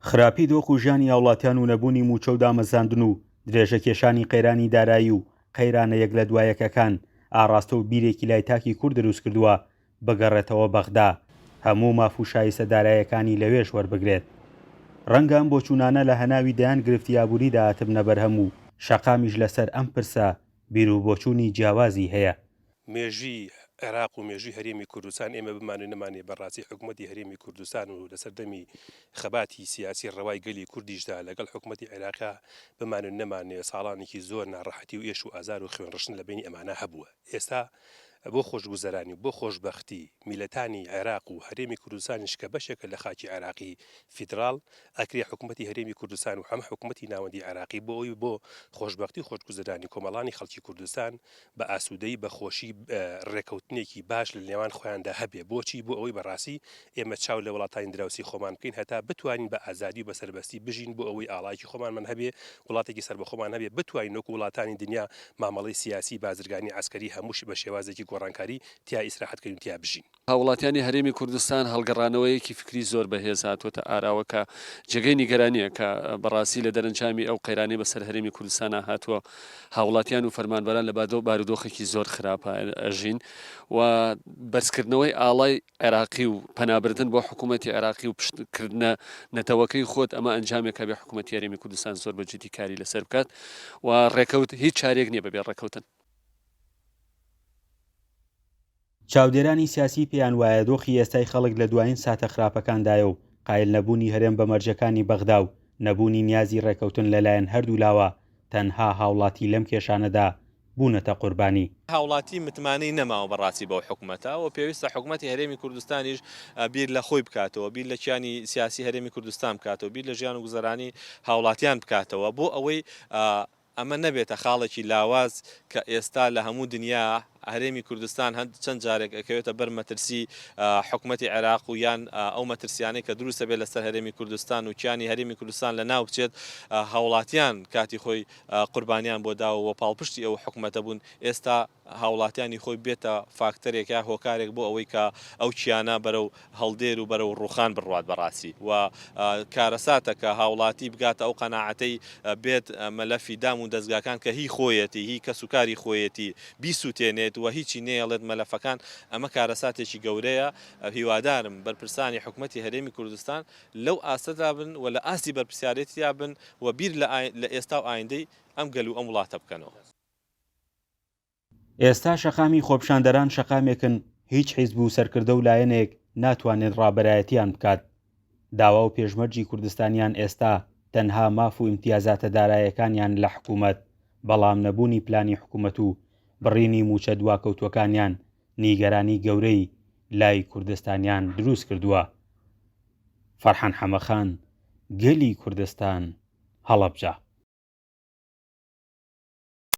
خراپی دۆخ و ژیانی هاوڵاتیان و نەبوونی موچە و دامەزاندن و درێژە کێشانی قەیرانی دارایی و قەیرانە یەک لە دوایەکەکان ئاڕاستە و بیرێکی لای تاکی کورد دروست کردووە بگەڕێتەوە بەغدا، هەموو ماف و شایستە دارایەکانی لەوێش وەربگرێت. ڕەنگە ئەم بۆچوونانە لە هەناوی دەیان گرفتی یابووریدا هاتبنە بەرهەم و شەقامیش لەسەر ئەم پرسە بیر و بۆچوونی جیاوازی هەیە. مێژی عێراق و مێژووی هەرێمی کوردستان ئێمە بمانێ نەمانێ بەڕاستی حکوومەتی هەرێمی کوردستان و لەسەردەمی خەباتی سیاسی ڕەوای گەلی کوردیشدا لەگەڵ حکوومەتی عێراقا بمانێ نەمانێ ساڵانێکی زۆر ناڕەحەتی و ئێش و ئازار و خوێنڕشن لە بینی ئەمانە هەبووە. ئێستا بۆ خۆشگوزەرانی بۆ خۆشببختی میلەتانی عێراق و هەرێمی کوردستانیش کە بەشێکە لە خاکی عێراقی فیدراڵ ئەکرێ حکوومەتی هەرێمی کوردستان و هەم حکوومەتی ناوەندی عێراقی بۆ ئەوی بۆ خۆشببختی خۆشگوزەرانی کۆمەڵانی خەڵکی کوردستان بە ئاسوودەی بەخۆشی ڕێکەوتنێکی باش لە نێوان خۆیاندا هەبێ. بۆچی؟ بۆ ئەوەی بەڕاستی ئێمە چاو لە وڵاتانی دراوسی خۆمان بکەین هەتا بتوانین بە ئازادی و بەسەربەستی بژین بۆ ئەوەی ئاڵایکی خۆمانمان هەبێ، وڵاتێکی سەر بە خۆمان هەبێ، بتوانین وەکو وڵاتانی دنیا مامەڵەی سیاسی بازرگانی عسکەری هەمووش بە شێوازێکی گۆڕانکاری تیا ئیسراحەتکەین و تیا بژین. هاوڵاتیانی هەرێمی کوردستان هەڵگەڕانەوەیەکی فکری زۆر بەهێز هاتوۆتە ئاراوەکە جێگەی نیگەرانیە کە بەڕاستی لە دەرەنجامی ئەو قەیرانی بەسەر هەرێمی کوردستانە هاتووە. هاوڵاتیان و فەرمانبەران لە بارودۆخێکی زۆر خراپە ئەژین و بەرزکردنەوەی ئاڵای عێراقی و پەنابردن بۆ حکوومەتی عێراقی و پشتکردنە نەتەوەکەی خۆت ئەمە ئەنجامێکە بێ حکوومەتی هەرێمی کوردستان زۆر بەجددی کاری لەسەر بکات و ڕێکەوت هیچ چارێک نییە بەبێ ڕێکەوتن. چاودێرانی سیاسی پێیان وایە دۆخی ئێستای خەڵک لە دوایین ساتە خراپەکاندایە و قایل نەبوونی هەرێم بە مەرجەکانی بەغدا و نەبوونی نیازی ڕێکەوتن لەلایەن هەردوو لاوە تەنها هاوڵاتی لەم کێشانەدا بوونەتە قوربانی. هاوڵاتی متمانەی نەماوە بەڕاستی بەو حکوومەتەوە پێویستە حکوومەتی هەرێمی کوردستانیش بیر لە خۆی بکاتەوە، بیر لە کیانی سیاسی هەرێمی کوردستان بکاتەوە، بیر لە ژیان و گوزەرانی هاوڵاتیان بکاتەوە بۆ ئەوەی ئەمە نەبێتە خاڵێکی لاواز کە ئێستا لە هەموو دنیا هەرێمی کوردستان چەند جارێک ئەکەوێتە بەر مەترسی حکوومەتی عێراق و یان ئەو مەترسیانەی کە دروستە بێت لەسەر هەرێمی کوردستان و کیانی هەرێمی کوردستان لە ناو بچێت هاوڵاتیان کاتی خۆی قوربانیان بۆ داوە و پاڵپشتی ئەو حکوومەتە بوون. ئێستا هاوڵاتیانی خۆی بێتە فاکتەرێک یا هۆکارێک بۆ ئەوەی کە ئەو کیانە بەرەو هەڵدێر و بەرەو ڕوخان بڕوات بەڕاستی و کارەساتە کە هاوڵاتی بگاتە ئەو قەناعەتەی بێت مەلەفی دام و دەستگاکان کە هی خۆیەتی هی کەسوکاری خۆیەتی بیسووتێنێت و هیچی نێڵێت مەلەفەکان. ئەمە کارەساتێکی گەورەیە. هیوادارم بەرپرسانی حکوومەتی هەرێمی کوردستان لەو ئاستەدا بن و لە ئاستی بەرپرسیارەتیا بن و بیر لە ئێستا و ئایندەی ئەم گەل و ئەم وڵاتە بکەنەوە. ئێستا شەقامی خۆپشاندەران شەقامێکن هیچ حیزب و سەرکردە و لایەنێک ناتوانێت ڕابەرایەتیان بکات. داوا و پێشمەرجی کوردستانیان ئێستا تەنها ماف و ئیمتیازاتە دارایەکانیان لە حکوومەت، بەڵام نەبوونی پلانی حکوومەت و بڕینی موچە دواکەوتوەکانیان نیگەرانی گەورەی لای کوردستانیان دروست کردووە. فەرحان حەمەخان، گەلی کوردستان، هەڵەبجە.